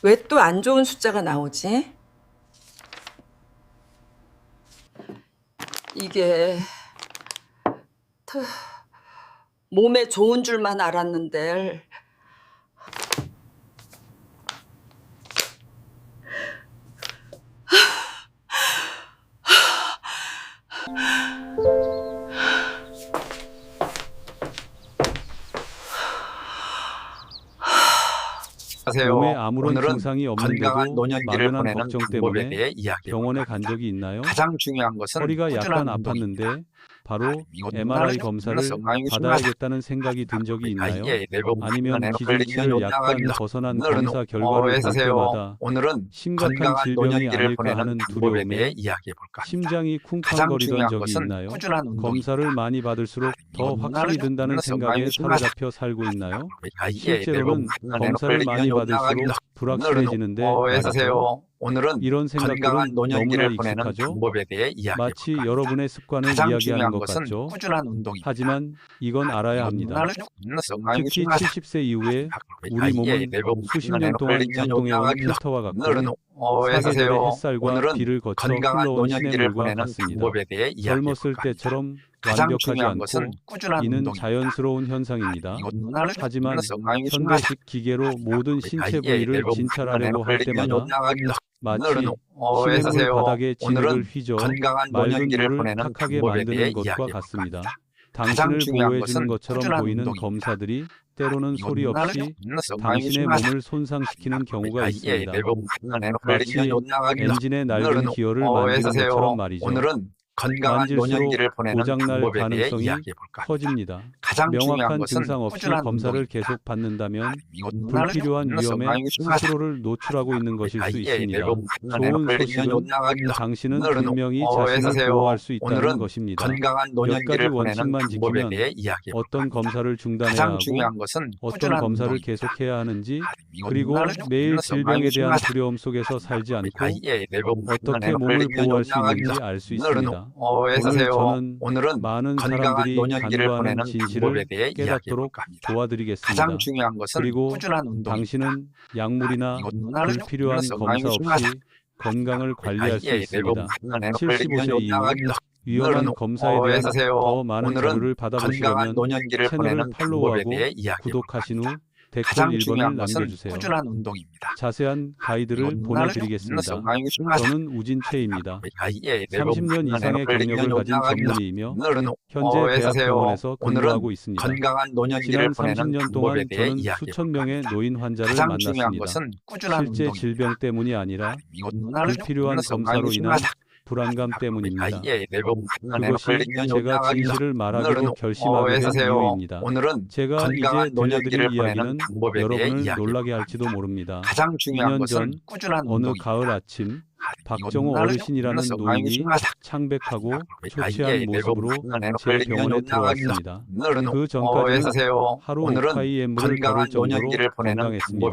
왜 또 안 좋은 숫자가 나오지? 이게 트, 몸에 좋은 줄만 알았는데 몸에 아무런 증상이 건강한 없는데도 노년기를 막연한 보내는 걱정 방법에 때문에 대해 이야기해 병원에 볼까 간 합니다. 적이 있나요? 가장 중요한 것은 허리가 약간 꾸준한 운동입니다. 아팠는데 바로 이건 MRI 누나는 검사를 건강이 받아야겠다는 생각이 든 적이 있나요? 아니면 기준치를 약간 벗어난 검사 결과를 볼 때마다 오늘은 심각한 건강한 질병이 노년기를 아닐까 보내는 하는 방법에 대해 두려움에 이야기해 볼까 합니다. 심장이 가장 쿵쾅거리던 중요한 적이 것은 있나요? 꾸준한 운동입니다. 검사를 많이 받을수록 더 확신이 든다는 생각에 사로잡혀 살고 있나요? 실제로는 검사를 많이 받을수록 불확실해지는데 말이죠. 오늘은 이런 건강한 생각들은 너무나 노년기를 보내는 익숙하죠? 방법에 대해 이야기해 마치 볼까 합니다. 여러분의 습관을 가장 이야기하는 중요한 것 것은 같죠? 꾸준한 운동입니다. 하지만 이건 알아야 합니다. 특히 70세 이후에 우리 몸은 수십 년 동안 작동해온 필터와 같고 사계절의 햇살과 비를 거쳐 건강한 흘러온 신의 노년기를 물과 보내는 같습니다. 방법에 대해 이야기해 젊었을 볼까 합니다. 때처럼 가장 완벽하지 중요한 것은 않고 꾸준한 이는 운동입니다. 자연스러운 현상입니다. 하지만 현대식 현대식 기계로 모든 신체 부위를 진찰하려고 할 때마다 마치 시냇물 바닥에 진흙을 휘저 맑은 물을 탁하게 만드는 것과 같습니다. 당신을 보호해주는 것처럼 보이는 검사들이 때로는 소리 없이 당신의 몸을 손상시키는 경우가 있습니다. 마치 엔진의 낡은 기어를 만지는 것처럼 말이죠. 만질수록 고장날 가능성이 커집니다. 명확한 증상 없이 검사를 계속 받는다면 불필요한 위험에 스스로를 노출하고 있는 것일 수 있습니다. 좋은 소식은 당신은 분명히 자신을 보호할 수 있다는 것입니다. 몇 가지 원칙만 지키면 어떤 검사를 중단해야 하고 어떤 검사를 계속해야 하는지, 그리고 매일 질병에 대한 두려움 속에서 살지 않고 어떻게 몸을 보호할 수 있는지 알 수 있습니다. 오늘 저는 많은 사람들이 간과하는 진실을 깨닫도록 도와드리겠습니다. 그리고 당신은 약물이나 불필요한 검사 없이 건강을 관리할 수 있습니다. 75세 이후 위험한 검사에 대한 더 많은 자료를 받아보시려면 채널을 팔로우하고 구독하신 후 댓글 1번을 남겨주세요. 자세한 가이드를 보내드리겠습니다. 저는 우진채입니다. 30년 이상의 경력을 가진 전문의이며 현재 대학병원에서 근무하고 있습니다. 지난 30년 동안 저는 수천 명의 노인 환자를 만났습니다. 실제 질병 때문이 아니라 불필요한 검사로 인한 불안감 때문입니다. 그것이 제가 진실을 말하기로 결심하게 된 이유입니다. 제가 이제 들려드릴 이야기는 여러분을 놀라게 할지도 모릅니다. 2년 전 어느 가을 아침 박정호 어르신이라는 노인이 창백하고 초췌한 모습으로 제 병원에 들어왔습니다. 그 전까지는 하루 5파이의 물을 걸을 정도로 건강했습니다.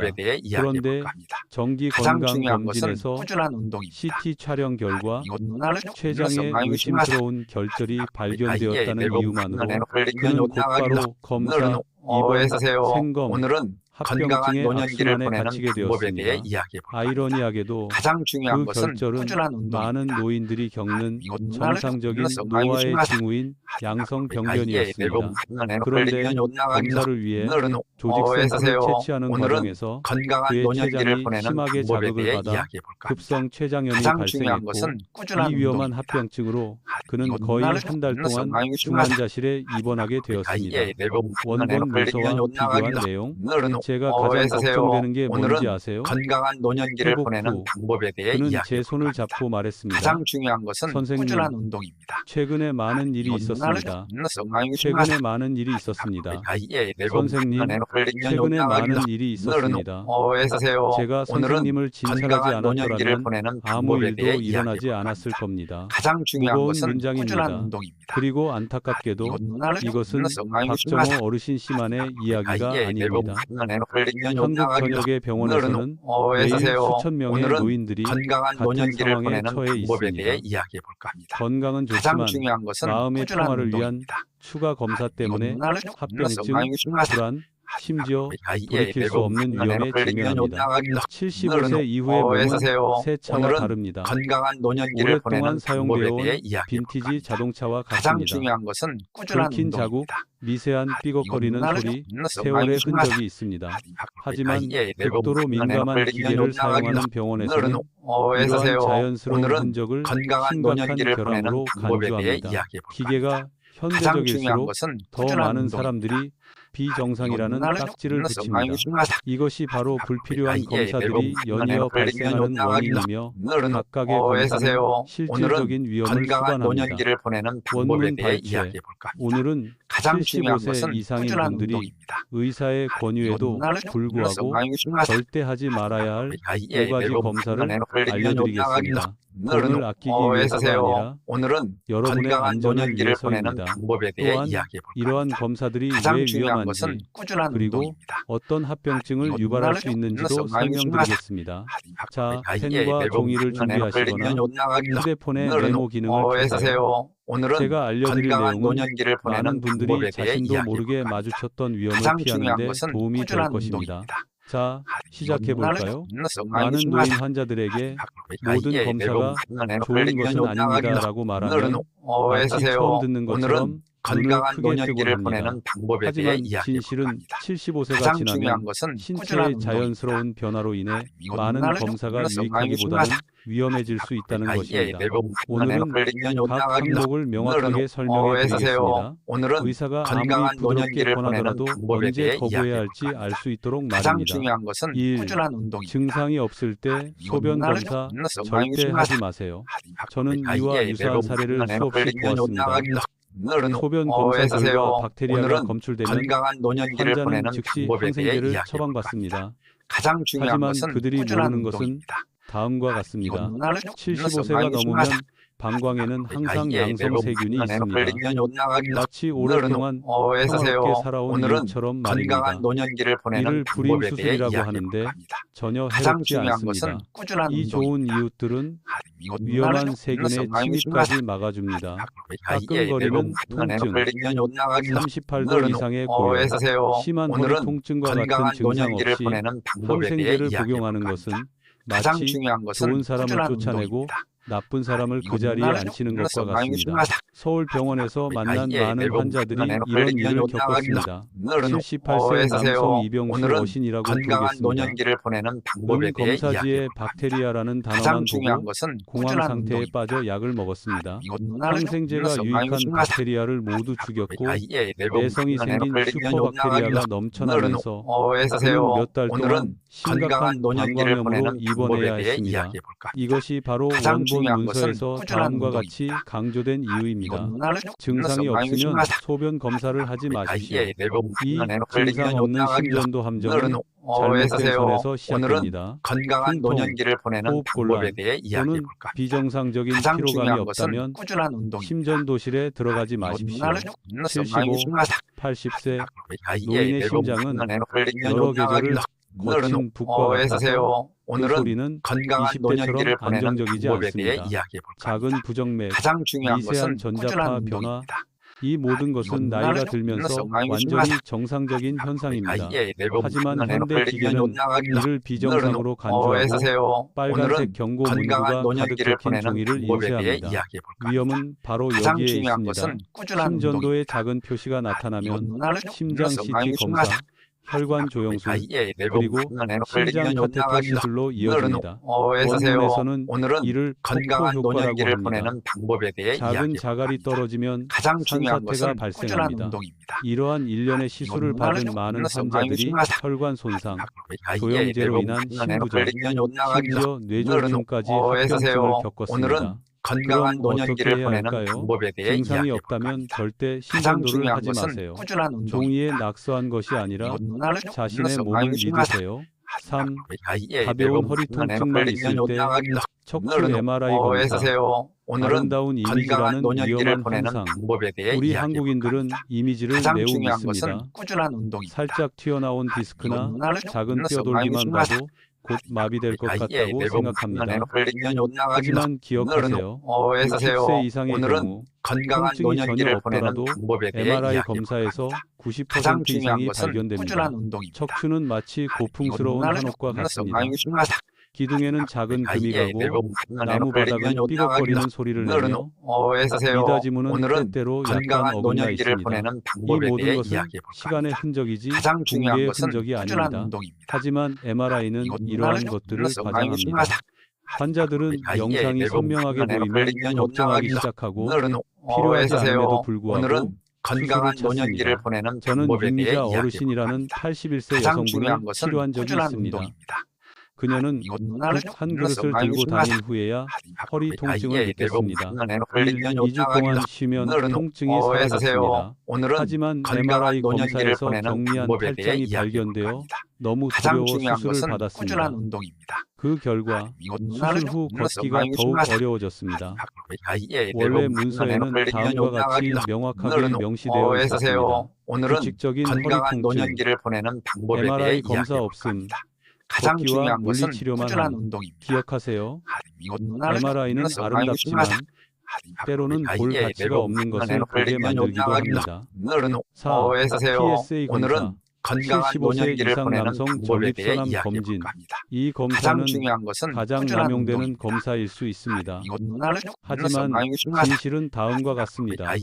그런데 정기 건강검진에서 CT 촬영 결과 췌장에 의심스러운 결절이 발견되었다는 이유만으로 그는 곧바로 검사, 입원, 생검, 합병증의 악순환에 갇히게 되었습니다. 아이러니하게도 그 결절은 많은 노인들이 겪는 정상적인 노화의 징후인 양성병변이었습니다. 그런데 검사를 위해 조직세포를 채취하는 과정에서 그의 췌장이 심하게 자극을 받아 급성 췌장염이 발생했고, 이 위험한 합병증으로 그는 거의 한 달 동안 중환자실에 입원하게 되었습니다. 원본 문서와 비교한 내용, 제가 가장 걱정되는 게 뭔지 아세요? 회복 후 그는 제 손을 잡고 말했습니다. 선생님, 최근에 많은 일이 있었습니다. 최근에 많은 일이 있었습니다. 선생님, 최근에 많은 일이 있었습니다. 제가 선생님을 진찰하지 않았더라면 아무 일도 일어나지 않았을 겁니다. 무거운 문장입니다. 그리고 안타깝게도 이것은 박정호 어르신 씨만의 이야기가 아닙니다. 한국 전역의 병원에서는 매일 수천 명의 노인들이 같은 상황에 처해 있습니다. 건강은 좋지만 마음의 평화를 위한 추가 검사 때문에 합병증, 불안, 심지어 돌이킬 수 없는 위험에 직면합니다. 75세 이후의 몸은 새 차와 다릅니다. 건강한 노년기를 오랫동안 보내는 사용되어 방법에 온 대해 이야기해 빈티지 볼까? 자동차와 가장 같습니다. 중요한 것은 꾸준한 긁힌 자국, 운동입니다. 미세한 삐걱거리는 소리, 세월의 흔적이 있습니다. 하지만 극도로 민감한 기계를 사용하는 병원에서는 이러한 자연스러운 흔적을 건강한 심각한 노년기를 보내는 결함으로 방법에 대해 간주합니다. 이야기해 볼까? 기계가 가장 중요한 현대적일수록 것은 더 꾸준한 많은 운동입니다. 사람들이 비정상이라는 딱지를 붙입니다. 이것이 바로 불필요한 검사들이 연이어 발생하는 원인이며 각각의 검사는 실질적인 위험을 건강한 수반합니다. 노년기를 보내는 방법에 원문 대해 발췌. 이야기해 볼까? 오늘은 가장 중요한 75세 것은 이상인 꾸준한 분들이 운동입니다. 의사의 권유에도 불구하고 절대 하지 말아야 할 5가지 검사를 알려드리겠습니다. 돈을 아끼기 위해서가 아니라 오늘은 여러분의 건강한 안전을 노년기를 보내는 위해서입니다. 방법에 대해 또한 이야기해 볼까? 이러한 검사들이 가장 왜 중요한 위험한지 것은 꾸준한 그리고 운동입니다. 어떤 합병증을 유발할 수 있는지도 설명드리겠습니다. 자, 펜과 종이를 준비하시거나 휴대폰의 메모 기능을 켜세요. 오늘은 제가 알려드릴 건강한 내용은 노년기를 보내는 많은 분들이 방법에 대해 자신도 이야기해 모르게 볼까? 마주쳤던 위험을 가장 중요한 피하는 데 것은 도움이 될 꾸준한 것입니다. 운동입니다. 자, 시작해 볼까요? 많은 노인 환자들에게 모든 검사가 좋은 것은 아닙니다라고 말하면 마치 처음 듣는 것처럼 눈을 건강한 크게 뜨곤 노년기를 합니다. 보내는 방법에 대해 하지만 이야기해 진실은 볼까? 75세가 가장 지나면 중요한 것은 신체의 꾸준한 자연스러운 변화로 인해 많은 검사가 유익하기보다는 위험해질 수 있다는 것입니다. 오늘은 각 항목을 명확하게 설명해 드리겠습니다. 오늘은 의사가 건강한 아무리 부드럽게 노년기를 보내는 권하더라도 방법에 언제 대해 거부해야 이야기해 할지 볼까? 알 수 있도록 가장 말입니다. 중요한 것은 1. 꾸준한 운동입니다. 증상이 없을 때 소변 검사 절대 하지 마세요. 저는 이와 유사한 사례를 수없이 보았습니다. 소변 검사 결과 박테리아가 검출되면 건강한 노년기를 환자는 보내는 즉시 방법에 대해 항생제를 이야기해 볼까? 처방받습니다. 가장 중요한 하지만 것은 그들이 꾸준한 모르는 것은 운동입니다. 다음과 같습니다. 75세가 넘으면 방광에는 항상 양성 세균이 있습니다. 마치 오랫동안 평화롭게 살아온 이웃처럼 말입니다. 건강한 노년기를 보내는 이를 방법에 대해 불임수술이라고 이야기해 하는데 볼까 합니다. 전혀 가장 해롭지 중요한 않습니다. 것은 꾸준한 이 좋은 운동입니다. 이웃들은 위험한 세균의 침입까지 막아줍니다. 가끔거리는 통증, 38도 이상의 고열, 심한 허리 통증과 같은 증상 없이 항생제를 복용하는 것은 가장 마치 중요한 것은 좋은 사람을 꾸준한 쫓아내고 운동입니다. 나쁜 사람을 그 자리에 앉히는 것과 같습니다. 서울 병원에서 만난 많은 환자들이 이런 일을 겪었습니다. 78세 남성 이병수 어신이라고 건강한 부르겠습니다. 노년기를 보내는 방법에 대해 검사지에 이야기해 박테리아라는 단어만 가장 중요한 보고 것은 공황 꾸준한 상태에 운동입니다. 빠져 약을 먹었습니다. 항생제가 유익한 박테리아를 모두 죽였고 내성이 생긴 슈퍼박테리아가 넘쳐나면서 그는 몇 달 동안 심각한 방광염으로 입원해야 했습니다. 이것이 바로 원본 문서에서 다음과 같이 강조된 이유입니다. 증상이 없으면 소변 검사를 하지 마십시오. 이 증상 없는 심전도 함정은 잘못된 선에서 시작됩니다. 건강한 통통, 노년기를 보내는 호흡곤란 방법에 대해 이야기해 또는 볼까? 비정상적인 가장 피로감이 중요한 것은 없다면 꾸준한 운동입니다. 심전도실에 들어가지 마십시오. 75, 80세 노인의 심장은 여러 계절을 거친 북과 같아서 그 소리는 건강한 20대처럼 노년기를 보내는 안정적이지 방법에 대해 않습니다. 이야기해 볼까? 작은 부정맥, 가장 중요한 미세한 것은 전자파 꾸준한 변화, 운동입니다. 이 모든 것은 나이가 들면서 완전히 정상적인 현상입니다. 하지만 현대 기계는 이를 비정상으로 간주하고 빨간색 경고 문구가 가득 적힌 종이를 인쇄합니다. 위험은 바로 가장 여기에 중요한 있습니다. 것은 꾸준한 심전도에 운동입니다. 작은 표시가 나타나면 심장 심장 CT 검사, 혈관 조영술, 그리고 심장 카테터 시술로 이어집니다. 원문에서는 이를 건강한 폭포 효과라고 노년기를 합니다. 보내는 방법에 대해 작은 이야기해 자갈이 볼까? 떨어지면 가장 중요한 산사태가 것은 꾸준한 발생합니다. 운동입니다. 이러한 일련의 시술을 받은 많은 환자들이 혈관 손상, 조영제로 인한 심부전, 심지어 뇌졸중까지 합병증을 겪었습니다. 건강한 그럼 노년기를 어떻게 해야 보내는 할까요? 방법에 대해 증상이 이야기해 없다면 볼까? 절대 가장 심전도를 중요한 하지 것은 마세요. 꾸준한 운동입니다. 종이에 낙서한 것이 아니라 자신의 몸을 믿으세요. 3. 가벼운 허리 통증만 있을 때 척추 MRI 검사, 아름다운 이미지라는 위험한 현상. 우리 한국인들은 이미지를 가장 매우 중요한 믿습니다. 것은 꾸준한 운동입니다. 살짝 튀어나온 디스크나 작은 뼈돌기만 봐도 곧 마비될 것 같다고 생각합니다. 하지만 하지만 기억하세요. 60세 이상의 경우 건강한 통증이 전혀 노년기를 보내는 없더라도 방법에 대해 MRI 이야기해 검사에서 볼까 합니다. 90% 가장 중요한 이상이 것은 발견됩니다. 꾸준한 운동입니다. 척추는 마치 고풍스러운 한옥과 같습니다. 기둥에는 작은 금이 가고 나무 바닥은 삐걱거리는 소리를 내며 미닫이문은 때때로 약간 어긋나 있습니다. 이 모든 것은 시간의 흔적이지 가장 중요한 붕괴의 것은 흔적이 꾸준한 아닙니다. 운동입니다. 하지만 MRI는 이러한 것들을 과장합니다. 환자들은 영상이 선명하게 보이면 걱정하기 시작하고 필요하지 않음에도 불구하고 건강한 수술을 노년기를 찾습니다. 보내는 저는 방법에 대해 김미자 이야기해 어르신이라는 볼까 합니다. 81세 가장 중요한 여성분을 것은 치료한 적이 꾸준한 있습니다. 운동입니다. 그녀는 국 한 그릇을 들고 다닌 후에야 허리 통증을 느꼈습니다. 1, 2주 동안 쉬면 통증이 사라졌습니다. 하지만 MRI 검사에서 경미한 탈장이 발견되어 너무 가장 두려워 중요한 수술을 것은 받았습니다. 꾸준한 운동입니다. 그 결과 수술 후 걷기가 더욱 어려워졌습니다. 원래 문서에는 다음과 같이 명확하게 명시되어 있었습니다. 규칙적인 허리 건강한 통증, 노년기를 보내는 방법에 대해 MRI 검사 이야기해 없음, 볼까 합니다. 가장 걷기와 중요한 것은 물리치료만 꾸준한 함. 운동입니다. 기억하세요. MRI는 아름답지만 때로는 볼 가치가 없는 것을 보게 만들기도 합니다. 4. PSA 검사. 건강한 75세 노년기를 이상 보내는 남성 방법에 대해 전립선암 이야기해 검진. 볼까 합니다. 이 가장 검사는 중요한 것은 가장 꾸준한 남용되는 운동입니다. 검사일 수 있습니다. 하지만 진실은 다음과 같습니다.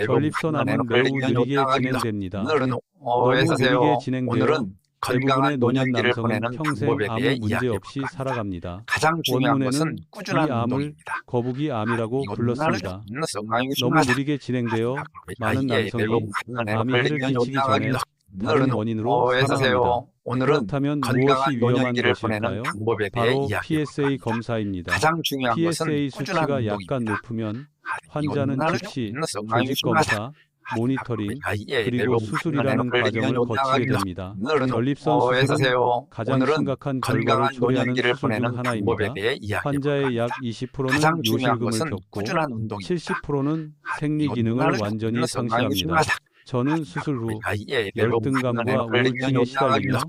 전립선암은 매우 느리게 진행됩니다. 너무 느리게 진행되어 대부분의 노년 남성은 평생 아무 문제 없이 살아갑니다. 가장 중요한 것은 원문에는 꾸준한 이 암을 운동입니다. 거북이암이라고 불렀습니다. 너무 느리게 진행되어 많은 남성이 암이 해를 끼치기 전에 다른 원인으로 사망합니다. 그렇다면 무엇이 위험한 것일까요? 바로 PSA 검사입니다. 가장 중요한 것은 PSA 꾸준한 수치가 운동입니다. 약간 높으면 환자는 즉시 조직 검사, 모니터링, 그리고 수술이라는 과정을 거치게 됩니다. 전립선 수술은 가장 심각한 결과를 초래하는 수술 중 하나입니다. 환자의 약 20%는 요실금을 겪고 70%는 생리 기능을 완전히 상실합니다. 저는 수술 후 열등감과 우울증에 시달리며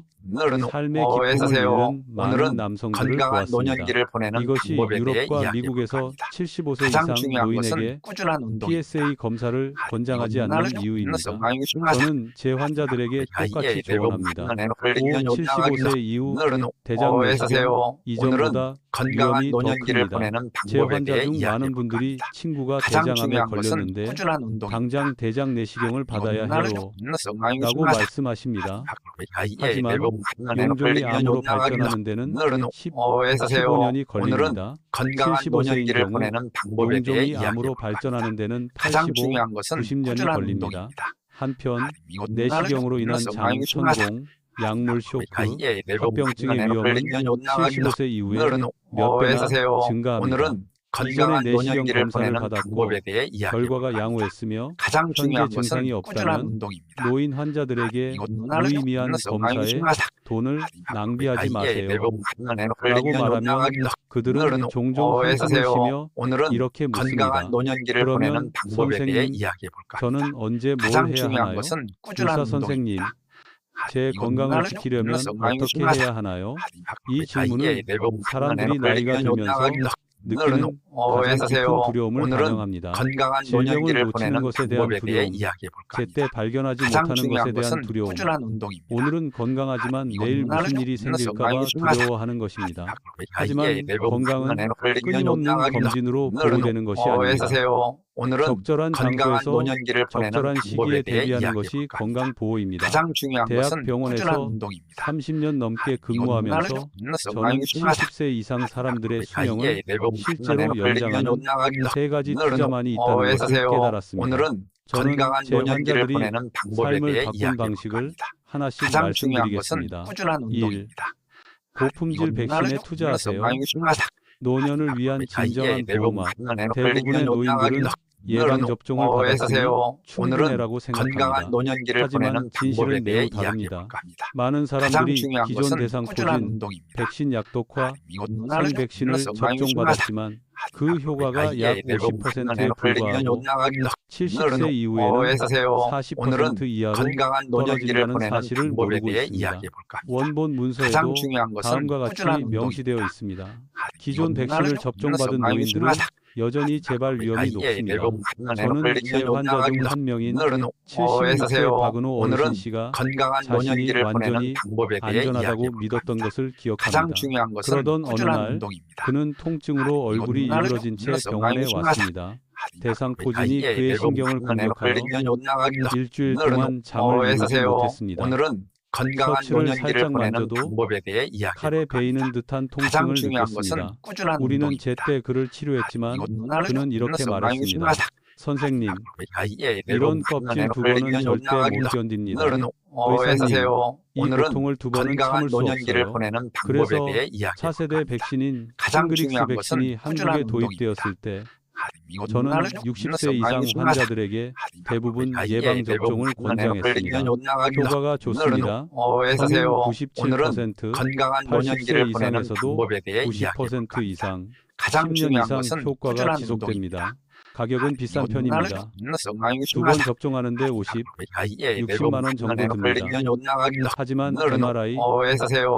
삶의 기쁨을 잃는 많은 남성들을 보았습니다. 이것이 유럽과 미국에서 75세 이상 노인에게 PSA 검사를 권장하지 않는 이유입니다. 저는 제 환자들에게 똑같이 조언합니다. 75세 이후 대장 내시경 이전보다 위험이 더 큽니다. 제 환자 중 많은 분들이 친구가 대장암에 걸렸는데 당장 대장 내시경을 받아야 해요 라고 말씀하십니다. 하지만 용종이 암으로 발전하는 데는 15년이 걸립니다. 75세인 경우 용종이 암으로 발전하는 데는 85, 90년이 걸립니다. 한편 내시경으로 인한 장 천공, 약물 쇼크, 합병증의 위험은 75세 이후에 몇 배나 증가합니다. 이전에 내시경 검사를 받았고 결과가 양호했으며 현재 증상이 없다면 노인 환자들에게 무의미한 검사에 돈을 낭비하지 마세요 라고 말하면 그들은 종종 한숨을 쉬며 이렇게 묻습니다. 그러면 선생님, 저는 언제 뭘 해야 하나요? 의사 선생님, 제 건강을 지키려면 어떻게 해야 하나요? 이 질문은 사람들이 나이가 들면서 느끼는 가장 깊은 두려움을 반영합니다. 질병을 놓치는 것에 대한 두려움, 제때 발견하지 못하는 것에 대한 두려움, 오늘은 건강하지만 내일 무슨 일이 생길까 봐 두려워하는 것입니다. 하지만 건강은 끊임없는 검진으로 보호되는 것이 아닙니다. 적절한 장소에서 적절한 시기에 대비하는 것이 건강 보호입니다. 대학 병원에서 30년 넘게 근무하면서 저는 70세 이상 사람들의 수명을 실제로 연장하는 세 가지 투자만이 있다는 것을 깨달았습니다. 저는 제 환자들이 삶을 바꾼 방식을 하나씩 말씀드리겠습니다. 1. 고품질 백신에 투자하세요. 노년을 위한 진정한 보호막. 대부분의 노인들은 예방접종을 받았으니 충분해라고 생각합니다. 하지만 진실은 매우 다릅니다. 많은 사람들이 기존 대상 포진, 백신 약독화, 생백신을 접종받았지만 그 효과가 약 50%에 불과하고 70세 이후에는 40% 이하로 건강한 노년기를 떨어진다는 보내는 사실을 방법에 모르고 대해 있습니다. 이야기해 볼까 합니다. 원본 문서에도 가장 중요한 것은 다음과 같이 꾸준한 운동입니다. 명시되어 있습니다. 기존 이건 백신을 나를 접종받은 불러서 많이 노인들은 심하다. 여전히 재발 위험이 높습니다. 저는 제 저는 환자 중 한 명인 오늘은 76세 박은호 오늘은 어르신 씨가 건강한 자신이 노년기를 보내는 완전히 방법에 대해 안전하다고 이야기해 볼까 믿었던 합니다. 것을 가장 기억합니다. 중요한 것은 그러던 어느 꾸준한 날 운동입니다. 그는 통증으로 얼굴이 나를 일그러진 채 불러서 병원에 많이 심하다. 왔습니다. 대상포진이 그의 신경을 공격하여 일주일 동안 잠을 이루지 못했습니다. 오늘은 건강한 셔츠를 노년기를 살짝 보내는 만져도 방법에 대해 이야기해 칼에 볼까 합니다. 베이는 듯한 가장 통증을 중요한 느꼈습니다. 것은 꾸준한 우리는 운동입니다. 제때 그를 치료했지만 그는 이렇게 말했습니다. 말했습니다. 선생님, 이런 껍질 두 번은 절대 못 견딥니다. 의사님, 이 오늘은 고통을 두 번은 건강한 참을 수 노년기를 없어요. 보내는 방법에 그래서 대해 이야기해 차세대 볼까 합니다. 백신인 가장 싱그릭스 중요한 백신이 것은 꾸준한 한국에 도입되었을 때 저는 오늘은 60세 이상 환자들에게 대부분 예방 접종을 권장했습니다. 효과가 좋습니다. 성인 97%, 건강한 80세 노년기를 보내는 이상에서도 방법에 대해 이야기해 볼까 90% 합니다. 이상, 가장 10년 중요한 이상 것은 효과가 꾸준한 지속됩니다. 운동입니다. 가격은 비싼 편입니다. 두 번 접종하는데 50, 60만 원 정도 듭니다. 하지만 MRI,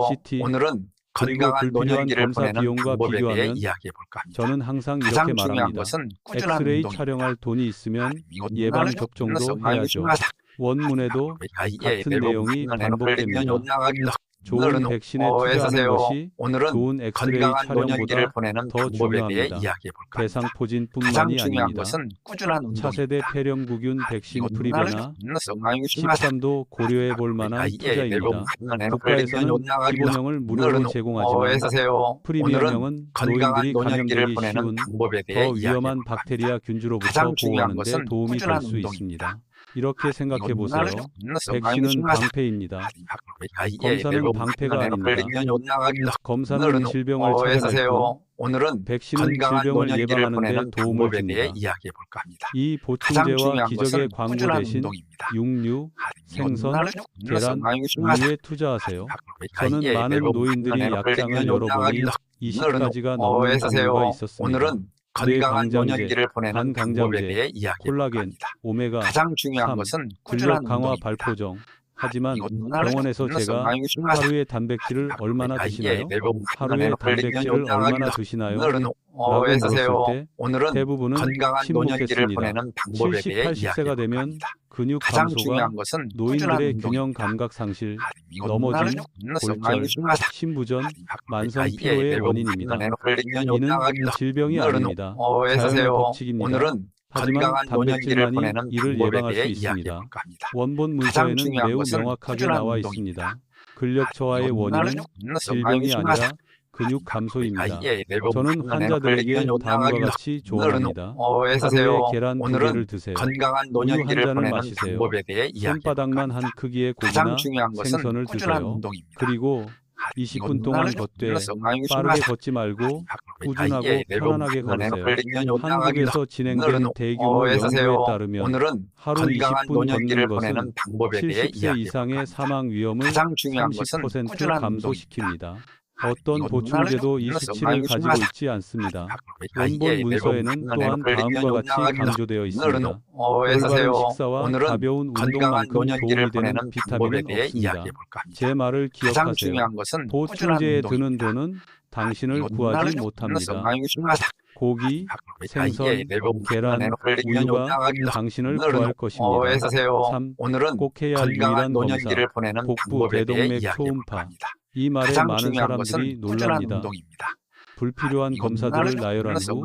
CT, 오늘은 그리고 건강한 불필요한 노년기를 검사 보내는 비용과 방법에 대해 비교하면 이야기해 볼까 합니다. 저는 항상 이렇게 가장 중요한 말합니다. 것은 꾸준한 엑스레이 운동입니다. 촬영할 돈이 있으면 예방 접종도 해야죠. 원문에도 같은 내용이 반복됩니다. 좋은 백신에 투자하는 것이 오늘은 좋은 엑스레이 건강한 촬영보다 노년기를 보내는 더 방법에 대해 중요합니다. 이야기해 볼까 합니다. 가장 대상포진뿐만이 중요한 아닙니다. 것은 꾸준한 운동입니다. 차세대 폐렴구균 백신 프리베나 13도 고려해 볼 만한 투자입니다. 국가에서는 기본형을 무료로 제공하지만 프리미엄형은 노인들이 감염되기 쉬운 더 위험한 박테리아 균주로부터 가장 중요한 보호하는 데 것은 도움이 될 꾸준한 수 운동입니다. 있습니다. 이렇게 생각해 보세요. 백신은 방패입니다. 검사는 방패가 아닙니다. 검사는 질병을 찾아낼 뿐 오늘은 백신은 질병을 예방하는 데 도움을 줍니다. 이야기해 볼까 합니다. 이 가장 보충제와 중요한 기적의 것은 광고 꾸준한 대신 운동입니다. 육류, 생선, 계란, 우유에 투자하세요. 저는 많은 노인들이 약장을 열어보니 20가지가 넘는 종류가 있었습니다. 오늘은 뇌 건강한 강장제, 노년기를 보내는 간 방법에 강장제, 대해 이야기해 볼까 콜라겐, 합니다. 오메가, 가장 중요한 3, 것은 꾸준한 근력 강화 운동입니다. 발포정. 하지만 병원에서 제가 하루에 단백질을 얼마나 드시나요? 하루에 단백질을 얼마나 드시나요? 라고 물었을 때 오늘은 대부분은 건강한 노년기를 침묵했습니다. 보내는 방법에 70, 대해 80세가 되면 합니다. 근육 가장 감소가 중요한 것은 노인들의 꾸준한 균형 운동입니다. 감각 상실, 넘어짐, 골절, 신부전, 만성 예, 피로의 원인입니다. 이는 질병이 아닙니다. 자연의 법칙입니다. 오늘은 하지만 건강한 노년기를 단백질만이 보내는 이를 방법에 예방할 수 대해 있습니다. 이야기해 볼까 합니다. 원본 가장 문서에는 중요한 매우 것은 명확하게 꾸준한 나와 운동입니다. 있습니다. 근력 저하의 원인은 질병이 아니라 근육 감소입니다. 저는 환자들에게 다음과 같이 조언합니다. 하루에 계란 2개를 드세요. 건강한 우유 한 노년기를 잔을 보내는 마시세요. 방법에 대해 이야기해 볼까 손바닥만 한 합니다. 크기의 가장 고기나 중요한 것은 생선을 꾸준한 드세요. 운동입니다. 그리고 20분 동안 걷되 빠르게 걷지 말고 꾸준하고 편안하게 걸으세요. 한국에서 진행된 대규모 연구에 따르면 오늘은 하루 건강한 20분 노년기를 걷는 것은 보내는 방법에 대해 70세 이야기해 이상의 볼까 합니다. 사망 위험을 가장 중요한 것은 30% 꾸준한 감소시킵니다. 어떤 보충제도 이 수치를 가지고 있지 않습니다. 원본 문서에는 또한 다음과 같이 강조되어 있습니다. 올바른 식사와 가벼운 운동만큼 도움이 되는 비타민은 없습니다. 제 말을 가장 기억하세요. 중요한 것은 보충제에 꾸준한 드는 돈은 당신을 구하지 못합니다. 고기, 생선, 계란, 우유가 당신을 구할 것입니다. 3. 오늘은 꼭 해야 할 건강한 유일한 검사, 노년기를 보내는 복부 방법에 대해 대동맥 이야기해 초음파. 볼까 합니다. 이 말에 가장 많은 중요한 사람들이 것은 꾸준한 놀랍니다. 운동입니다. 불필요한 검사들을 나열한 후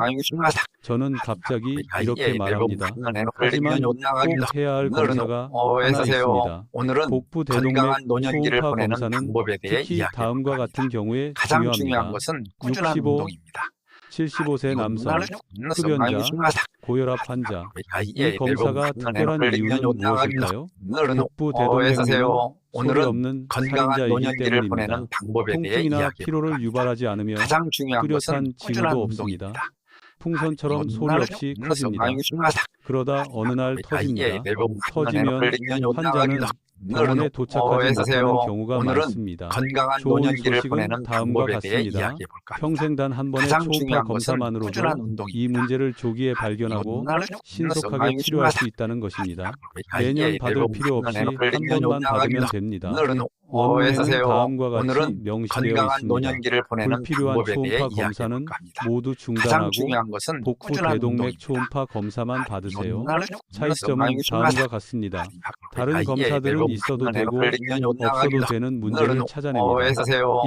저는 갑자기 이렇게 말합니다. 하지만 꼭 해야 할 검사가 하나 있습니다. 오늘은 복부 대동맥 건강한 노년기를 초음파 보내는 검사는 방법에 대해 특히 이야기해 다음과 볼까 같은 합니다. 경우에 가장 중요한 중요합니다. 것은 꾸준한 65, 운동입니다. 75세 남성, 흡연자, 고혈압 환자. 이 검사가 특별한 이유는 무엇일까요? 복부 대동맥류는 소리 없는 건강한 살인자이기 노년기를 때문입니다. 보내는 방법에 대해 통증이나 이야기해 피로를 볼까 합니다. 유발하지 않으며 가장 중요한 것은 뚜렷한 꾸준한 징후도 없습니다. 운동입니다. 풍선처럼 소리 없이 커집니다. 그러다 어느 날 터집니다. 터지면 환자는 병원에 도착하지 어서오세요. 못하는 경우가 오늘은 많습니다. 건강한 좋은 노년기를 소식은 보내는 다음과 방법에 대해 같습니다. 이야기해 볼까 합니다. 평생 단 한 번의 가장 초음파 중요한 것은 검사만으로도 꾸준한 운동입니다. 이 문제를 조기에 발견하고 신속하게 치료할 수 있다는 것입니다. 매년 받을 필요 없이 한 번만 받으면 됩니다. 원문에는 다음과 같이 오늘은 명시되어 건강한 있습니다. 노년기를 보내는 불필요한 방법에 대해 초음파 이야기해 검사는 볼까 합니다. 모두 가장 중단하고 중요한 것은 복부 꾸준한 대동맥 운동입니다. 초음파 검사만 받으세요. 차이점은 차이점은 다음과 같습니다. 다른 검사들은 있어도 되고 없어도 되는 문제를 찾아냅니다.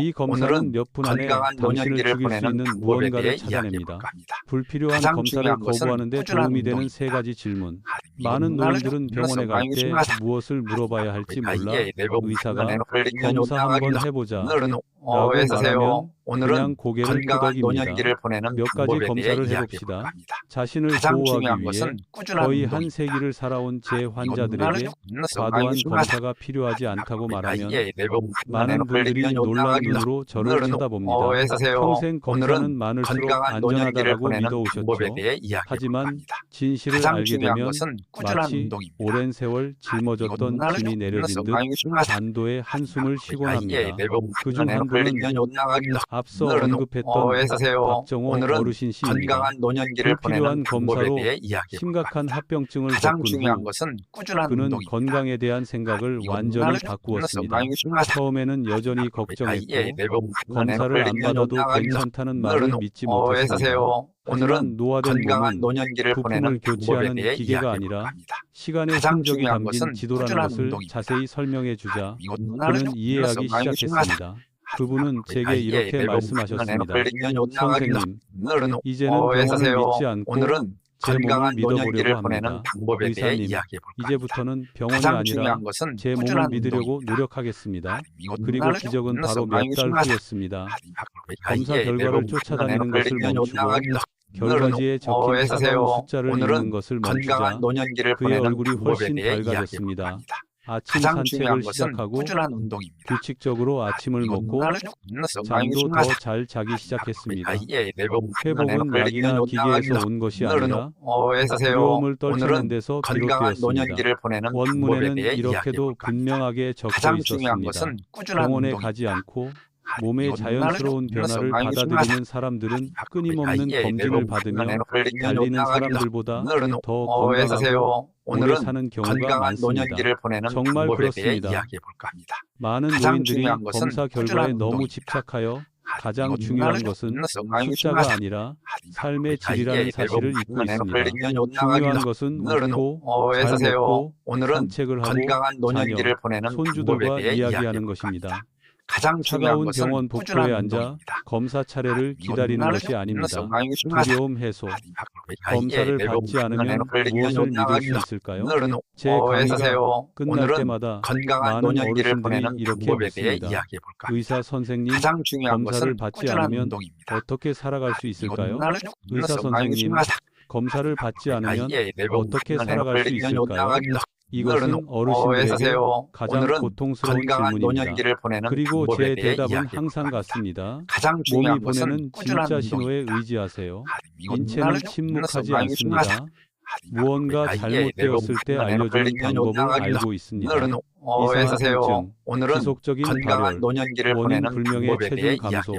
이 검사는 몇 분 안에 당신을 죽일 수 있는 무언가를 찾아냅니다. 불필요한 가장 검사를 중요한 것은 거부하는 데 꾸준한 도움이 되는 운동입니다. 세 가지 질문. 많은 노인들은 병원에 갈 때 무엇을 물어봐야 할지 몰라 의사가 검사 한번 해보자 라고 말하면 그냥 고개를 끄덕입니다. 몇 가지 검사를 해봅시다. 자신을 보호하기 위해 거의 한 세기를 살아온 제 환자들에게 과도한 검사가 필요하지 않다고 말하면 많은 분들이 놀란 눈으로 저를 쳐다봅니다. 평생 검사는 많을수록 안전하다고 믿어오셨죠. 하지만 진실을 알게 되면 마치 오랜 세월 짊어졌던 짐이 내려진 듯 안도의 한숨을 쉬곤 합니다. 그중 한 분은 앞서 언급했던 박정호 어르신 씨입니다. 불필요한 검사로 심각한 합병증을 겪은 후 그는 건강에 대한 생각을 완전히 바꾸었습니다. 처음에는 여전히 걱정했고 검사를 안 받아도 괜찮다는 말을 믿지 못했습니다. 하지만 노화된 몸은 부품을 교체하는 기계가 아니라 시간의 흔적이 담긴 지도라는 것을 자세히 설명해 주자 그는 이해하기 시작했습니다. 그분은 제게 이렇게 말씀하셨습니다. 선생님, 이제는 병원을 믿지 않고 제 몸을 믿어보려고 합니다. 의사님, 이제부터는 병원이 아니라 제 몸을 믿으려고 노력하겠습니다. 그리고 기적은 바로 몇 달 후였습니다. 검사 결과를 쫓아다니는 것을 멈추고 결과지에 적힌 차가운 숫자를 읽는 것을 멈추자 그의 얼굴이 훨씬 밝아졌습니다. 아침 산책을 시작하고 규칙적으로 아침을 먹고 잠도 더 잘 자기 시작했습니다. 회복은 약이나 기계에서 온 것이 아니라 두려움을 떨치는 데서 비롯되었습니다. 원문에는 이렇게도 분명하게 적혀 있었습니다. 병원에 가지 않고 몸의 자연스러운 변화를 받아들이는 사람들은 끊임없는 검진을 받으며 달리는 사람들보다 더 건강하고 오래 사는 경우가 많습니다. 정말 그렇습니다. 많은 노인들이 검사 결과에 너무 집착하여 가장 중요한 것은 숫자가 아니라 삶의 질이라는 사실을 잊고 있습니다. 중요한 것은 웃고 잘 먹고 산책을 하고 자녀, 손주들과 이야기하는 것입니다. 차가운 병원 복도에 앉아 검사 차례를 기다리는 것이 아닙니다. 두려움 해소. 검사를 받지 않으면 무엇을 믿을 수 있을까요? 제 강의가 끝날 때마다 많은 어르신들이 이렇게 묻습니다. 의사 선생님, 검사를 받지 않으면 어떻게 살아갈 수 있을까요? 의사 선생님, 검사를 받지 않으면 어떻게 살아갈 수 있을까요? 이것은 어르신들에게 가장 고통스러운 질문입니다. 그리고 제 대답은 항상 같습니다. 몸이 보내는 진짜 신호에 의지하세요. 인체는 침묵하지 않습니다. 무언가 잘못되었을 때 알려주는 방법을 알고 있습니다. 이상한 통증, 지속적인 발열, 원인 불명의 체중 감소,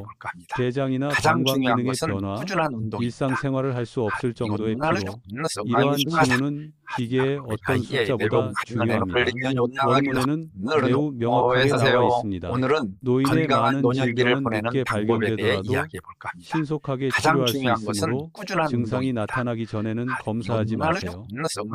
대장이나 방광 기능의 변화, 일상생활을 할 수 없을 정도의 피로, 이러한 징후는 기계의 어떤 숫자보다 중요합니다. 원문에는 매우 명확하게 나와 있습니다. 노인의 많은 질병은 늦게 발견되더라도 신속하게 치료할 수 있으므로 증상이 나타나기 전에는 검사하지 마세요.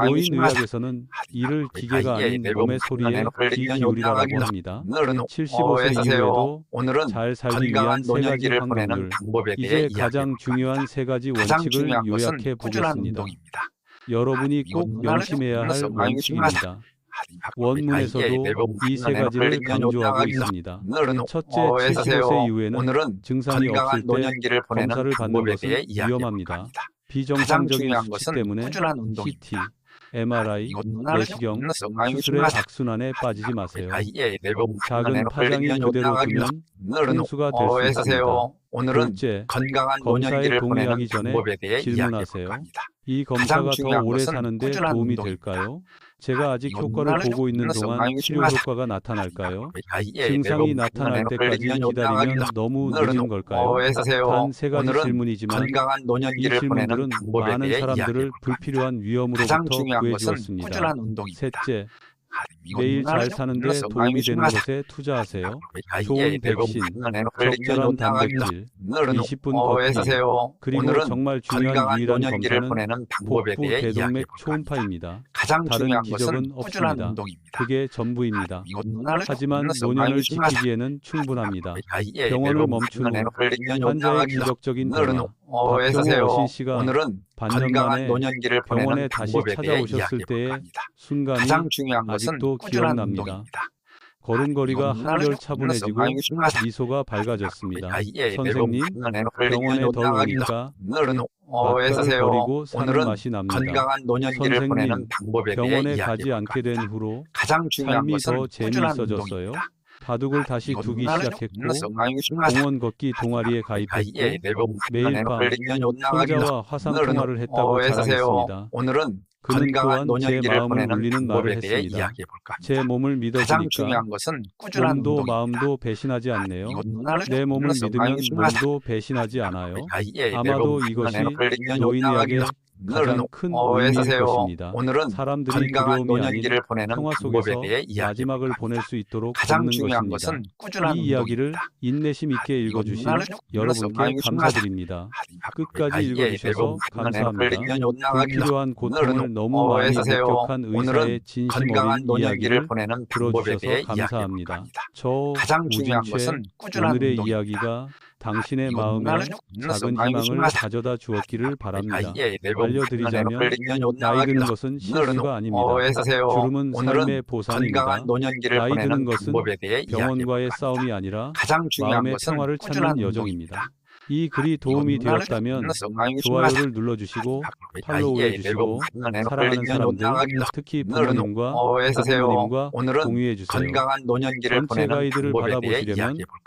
노인의학에서는 이를 기계가 아닌 몸의 소리에 귀 기울이라고 합니다. 75세 이후에도 잘 살기 위한 세 가지 방법들. 이제 가장 중요한 세 가지 원칙을 요약해 보겠습니다. 여러분이 꼭 명심해야 할 원칙입니다. 원문에서도 이 세 가지를 강조하고 있습니다. 첫째, 75세 이후에는 증상이 없을 때 검사를 받는 것은 위험합니다. 비정상적인 수치 때문에 CT, MRI, 내시경, 수술의 악순환에 빠지지 마세요. 작은 파장이 그대로 두면 혼수가 될 수 있습니다. 둘째, 검사에 동의하기 전에 질문하세요. 이 검사가 더 오래 사는데 도움이 될까요? 제가 아직 효과를 보고 있는 동안 치료 효과가 나타날까요? 증상이 나타날 때까지 기다리면 너무 늦은 걸까요? 단 세 가지 질문이지만 건강한 이 노년기를 보내는 질문들은 방법에 많은 대해 사람들을 이야기해볼까 합니다. 불필요한 가장 위험으로부터 중요한 것은 구해주었습니다. 꾸준한 운동입니다. 셋째, 이건 매일 잘 눈알 사는데 눌러서 도움이 되는 중요하다. 것에 투자하세요. 예, 좋은 백신, 적절한 단백질, 20분 걷기, 그리고 정말 중요한 건강한 유일한 노년기를 검사는 보내는 방법에 복부 대해 대동맥 이야기해볼까 합니다. 초음파입니다. 가장 다른 중요한 기적은 것은 꾸준한 없습니다. 운동입니다. 그게 전부입니다. 이건 눈알 하지만 눌러서 노년을 중요하다. 지키기에는 충분합니다. 예, 병원을 멈춘 후 환자의 기적적인 변화, 박경호 어신 씨가 오늘은 반년 건강한 만에 노년기를 보내는 병원에 다시 방법에 대해 찾아오셨을 이야기해볼까 때의 합니다. 순간이 가장 중요한 것은 아직도 꾸준한 기억납니다. 운동입니다. 걸음걸이가 한결 차분해지고 중요하다. 미소가 밝아졌습니다. 예, 선생님, 병원에 덜 오니까 밥값을 버리고 사는 오늘은 맛이 납니다. 건강한 노년기를 선생님, 보내는 방법에 대해 병원에 가지 이야기해볼까 않게 된 합니다. 후로 가장 중요한 삶이 것은 더 꾸준한 재미있어졌어요. 운동입니다. 바둑을 다시 두기 시작했고 중요하다. 공원 걷기 동아리에 가입했고 예, 매일 밤 손자와 화상 통화를 했다고 자랑했습니다. 오늘은 그는 건강한 또한 제 노년기를 마음을 보내는 울리는 말을 방법에 대해 했습니다. 이야기해볼까 합니다. 제 몸을 가장 믿어주니까 중요한 것은 꾸준한 몸도 운동입니다. 마음도 배신하지 않네요. 내 몸을 눌러서 믿으면 중요하다. 몸도 배신하지 않아요. 예, 아마도 이것이 노인의학의 가장 큰 의미일 것입니다. 오늘은 사람들이 건강한 두려움이 아닌 노년기를 보내는 평화 방법에 속에서 대해 마지막을 이야기해볼까 보낼 합니다. 수 있도록 가장 걷는 중요한 것입니다. 것은 꾸준한 이 이야기를 운동입니다. 인내심 있게 읽어주신 여러분께 감사드립니다. 끝까지 읽어주셔서 감사합니다. 불필요한 고통을 너무 많이 목격한 의사의 진심 건강한 어린 노년기를 이야기를 보내는 방법에 대해 들어주셔서 감사합니다. 이야기해볼까 합니다. 저 가장 중요한 우진채 것은 꾸준한 오늘의 운동입니다. 이야기가 당신의 이건 마음에 눌러서 작은 희망을 가져다 주었기를 바랍니다. 알려드리자면 나이 드는 것은 실수가 아닙니다. 주름은 삶의 보상입니다. 건강한 노년기를 나이 드는 보내는 것은 방법에 대해 병원과의 이야기해볼까 싸움이 합니다. 아니라 가장 중요한 마음의 것은 평화를 꾸준한 찾는 여정입니다. 운동입니다. 이 글이 도움이 되었다면 좋아요를 눌러주시고 팔로우해주시고 사랑하는 사람들, 특히 부모님과 어에서세요. 부모님과 오늘은 공유해주세요. 건강한 노년기를 전체 보내는 가이드를 방법에 대해 받아보시려면 이야기해볼까 합니다.